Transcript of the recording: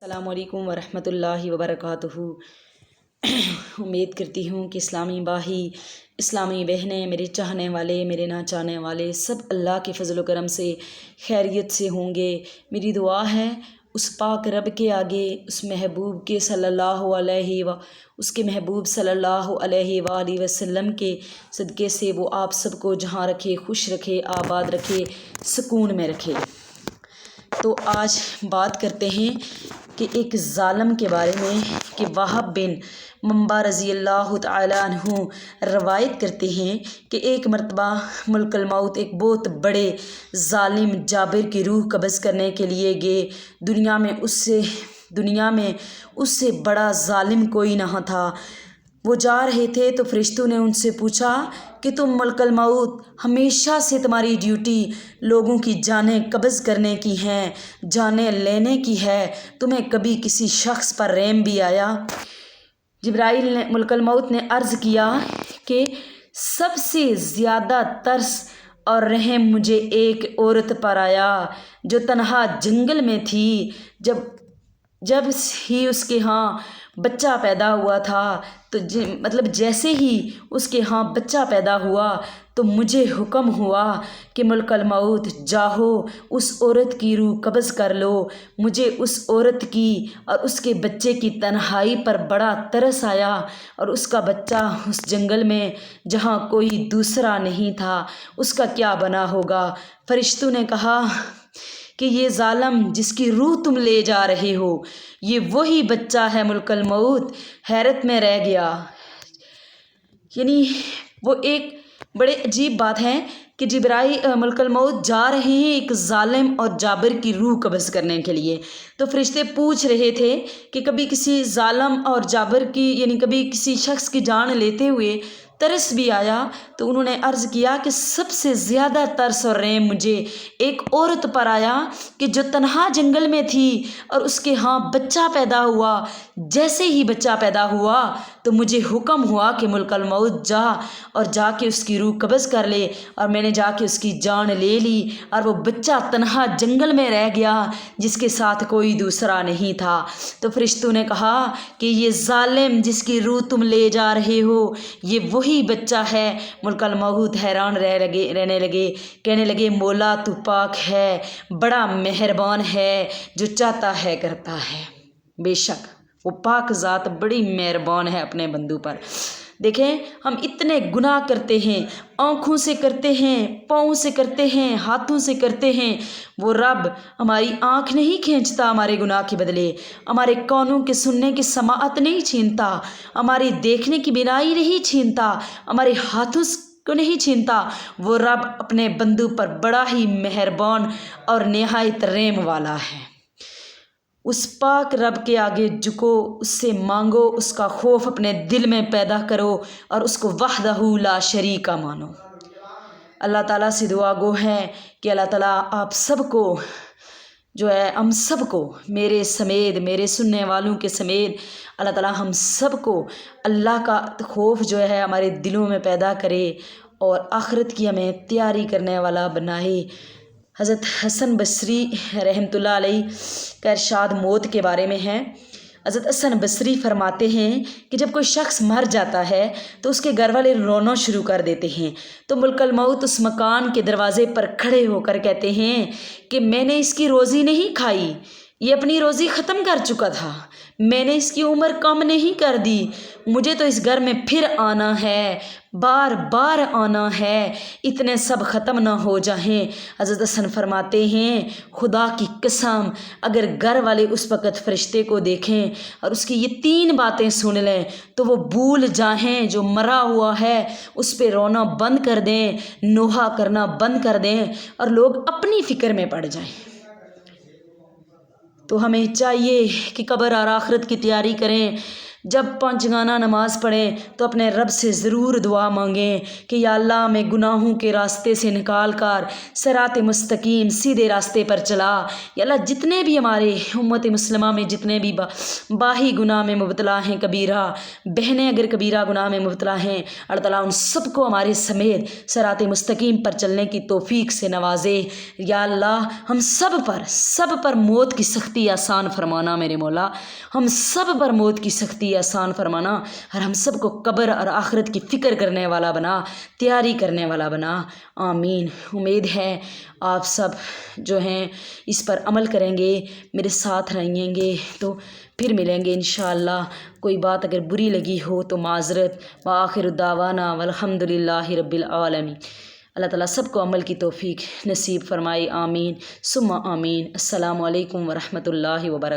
السلام علیکم ورحمۃ اللہ وبرکاتہ۔ امید کرتی ہوں کہ اسلامی بھائی، اسلامی بہنیں، میرے چاہنے والے، میرے نہ چاہنے والے سب اللہ کے فضل و کرم سے خیریت سے ہوں گے۔ میری دعا ہے اس پاک رب کے آگے، اس محبوب کے صلی اللہ علیہ اس کے محبوب صلی اللہ علیہ وآلہ وسلم کے صدقے سے وہ آپ سب کو جہاں رکھے، خوش رکھے، آباد رکھے، سکون میں رکھے۔ تو آج بات کرتے ہیں کہ ایک ظالم کے بارے میں کہ وہب بن منبع رضی اللہ تعالیٰ عنہ روایت کرتے ہیں کہ ایک مرتبہ ملک الموت ایک بہت بڑے ظالم جابر کی روح قبض کرنے کے لیے گئے۔ دنیا میں اس سے بڑا ظالم کوئی نہ تھا۔ وہ جا رہے تھے تو فرشتوں نے ان سے پوچھا کہ تم ملک الموت، ہمیشہ سے تمہاری ڈیوٹی لوگوں کی جانیں قبض کرنے کی ہیں، جانیں لینے کی ہے، تمہیں کبھی کسی شخص پر رحم بھی آیا؟ جبرائیل نے ملک الموت نے عرض کیا کہ سب سے زیادہ ترس اور رحم مجھے ایک عورت پر آیا جو تنہا جنگل میں تھی۔ جب ہی اس کے ہاں بچہ پیدا ہوا تھا تو جیسے ہی اس کے ہاں بچہ پیدا ہوا تو مجھے حکم ہوا کہ ملک الموت جاؤ، اس عورت کی روح قبض کر لو۔ مجھے اس عورت کی اور اس کے بچے کی تنہائی پر بڑا ترس آیا، اور اس کا بچہ اس جنگل میں جہاں کوئی دوسرا نہیں تھا، اس کا کیا بنا ہوگا؟ فرشتوں نے کہا کہ یہ ظالم جس کی روح تم لے جا رہے ہو، یہ وہی بچہ ہے۔ ملک الموت حیرت میں رہ گیا۔ یعنی وہ ایک بڑے عجیب بات ہے کہ جبرائیل ملک الموت جا رہے ہیں ایک ظالم اور جابر کی روح قبض کرنے کے لیے، تو فرشتے پوچھ رہے تھے کہ کبھی کسی ظالم اور جابر کی یعنی کبھی کسی شخص کی جان لیتے ہوئے ترس بھی آیا؟ تو انہوں نے عرض کیا کہ سب سے زیادہ ترس اور رحم مجھے ایک عورت پر آیا کہ جو تنہا جنگل میں تھی اور اس کے ہاں بچہ پیدا ہوا۔ جیسے ہی بچہ پیدا ہوا تو مجھے حکم ہوا کہ ملک الموت جا کے اس کی روح قبض کر لے، اور میں نے جا کے اس کی جان لے لی، اور وہ بچہ تنہا جنگل میں رہ گیا جس کے ساتھ کوئی دوسرا نہیں تھا۔ تو فرشتوں نے کہا کہ یہ ظالم جس کی روح تم لے جا رہے ہو، یہ وہی بچہ ہے۔ ملک الموت حیران رہنے لگے، کہنے لگے مولا تو پاک ہے، بڑا مہربان ہے، جو چاہتا ہے کرتا ہے۔ بے شک وہ پاک ذات بڑی مہربان ہے اپنے بندوں پر۔ دیکھیں ہم اتنے گناہ کرتے ہیں، آنکھوں سے کرتے ہیں، پاؤں سے کرتے ہیں، ہاتھوں سے کرتے ہیں، وہ رب ہماری آنکھ نہیں کھینچتا ہمارے گناہ کے بدلے، ہمارے کانوں کے سننے کی سماعت نہیں چھینتا، ہماری دیکھنے کی بینائی نہیں چھینتا، ہمارے ہاتھوں کو نہیں چھینتا۔ وہ رب اپنے بندوں پر بڑا ہی مہربان اور نہایت رحم والا ہے۔ اس پاک رب کے آگے جھکو، اس سے مانگو، اس کا خوف اپنے دل میں پیدا کرو اور اس کو وحدہ لا شریک مانو۔ اللہ تعالیٰ سے دعا گو ہے کہ اللہ تعالیٰ آپ سب کو جو ہے، ہم سب کو، میرے سمیت، میرے سننے والوں کے سمیت، اللہ تعالیٰ ہم سب کو اللہ کا خوف جو ہے ہمارے دلوں میں پیدا کرے اور آخرت کی ہمیں تیاری کرنے والا بنائے۔ حضرت حسن بصری رحمۃ اللہ علیہ کا ارشاد موت کے بارے میں ہے۔ حضرت حسن بصری فرماتے ہیں کہ جب کوئی شخص مر جاتا ہے تو اس کے گھر والے رونا شروع کر دیتے ہیں، تو ملک الموت اس مکان کے دروازے پر کھڑے ہو کر کہتے ہیں کہ میں نے اس کی روزی نہیں کھائی، یہ اپنی روزی ختم کر چکا تھا، میں نے اس کی عمر کم نہیں کر دی، مجھے تو اس گھر میں پھر آنا ہے، بار بار آنا ہے، اتنے سب ختم نہ ہو جائیں۔ حضرت حسن فرماتے ہیں خدا کی قسم اگر گھر والے اس وقت فرشتے کو دیکھیں اور اس کی یہ 3 باتیں سن لیں تو وہ بھول جائیں جو مرا ہوا ہے، اس پہ رونا بند کر دیں، نوحہ کرنا بند کر دیں اور لوگ اپنی فکر میں پڑ جائیں۔ تو ہمیں چاہیے کہ قبر اور آخرت کی تیاری کریں۔ جب پنجگانہ نماز پڑھیں تو اپنے رب سے ضرور دعا مانگیں کہ یا اللہ میں گناہوں کے راستے سے نکال کر صراط مستقیم سیدھے راستے پر چلا۔ یا اللہ جتنے بھی ہمارے امت مسلمہ میں جتنے بھی باہی گناہ میں مبتلا ہیں، کبیرہ بہنیں اگر کبیرہ گناہ میں مبتلا ہیں، اللہ تعالیٰ ان سب کو ہمارے سمیت صراط مستقیم پر چلنے کی توفیق سے نوازے۔ یا اللہ ہم سب پر موت کی سختی آسان فرمانا میرے مولا، ہم سب پر موت کی سختی آسان فرمانا، اور ہم سب کو قبر اور آخرت کی فکر کرنے والا بنا، تیاری کرنے والا بنا، آمین۔ امید ہے آپ سب جو ہیں اس پر عمل کریں گے، میرے ساتھ رہیں گے، تو پھر ملیں گے انشاءاللہ۔ کوئی بات اگر بری لگی ہو تو معذرت، وآخر دعوانا والحمد للہ رب العالمین۔ اللہ تعالیٰ سب کو عمل کی توفیق نصیب فرمائے، آمین ثم آمین۔ السلام علیکم ورحمۃ اللہ وبرکاتہ۔